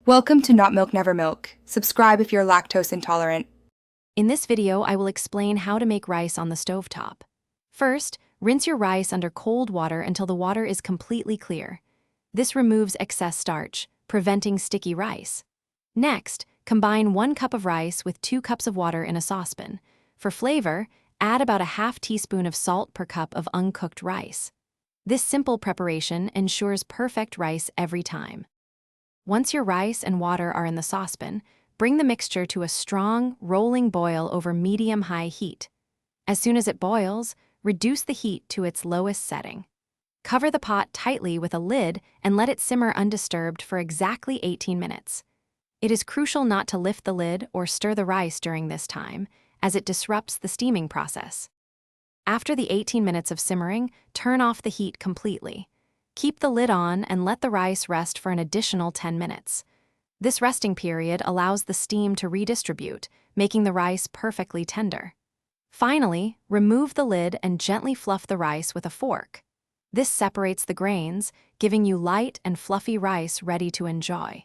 Welcome to Not Milk Never Milk. Subscribe if you're lactose intolerant. In this video, I will explain how to make rice on the stovetop. First, rinse your rice under cold water until the water is completely clear. This removes excess starch, preventing sticky rice. Next, combine 1 cup of rice with 2 cups of water in a saucepan. For flavor, add about a half teaspoon of salt per cup of uncooked rice. This simple preparation ensures perfect rice every time. Once your rice and water are in the saucepan, bring the mixture to a strong, rolling boil over medium-high heat. As soon as it boils, reduce the heat to its lowest setting. Cover the pot tightly with a lid and let it simmer undisturbed for exactly 18 minutes. It is crucial not to lift the lid or stir the rice during this time, as it disrupts the steaming process. After the 18 minutes of simmering, turn off the heat completely. Keep the lid on and let the rice rest for an additional 10 minutes. This resting period allows the steam to redistribute, making the rice perfectly tender. Finally, remove the lid and gently fluff the rice with a fork. This separates the grains, giving you light and fluffy rice ready to enjoy.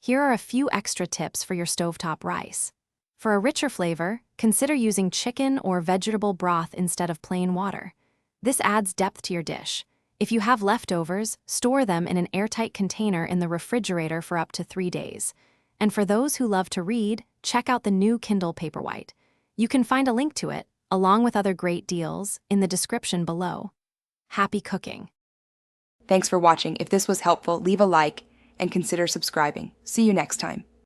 Here are a few extra tips for your stovetop rice. For a richer flavor, consider using chicken or vegetable broth instead of plain water. This adds depth to your dish. If you have leftovers, store them in an airtight container in the refrigerator for up to 3 days. And for those who love to read, check out the new Kindle Paperwhite. You can find a link to it, along with other great deals, in the description below. Happy cooking! Thanks for watching. If this was helpful, leave a like and consider subscribing. See you next time.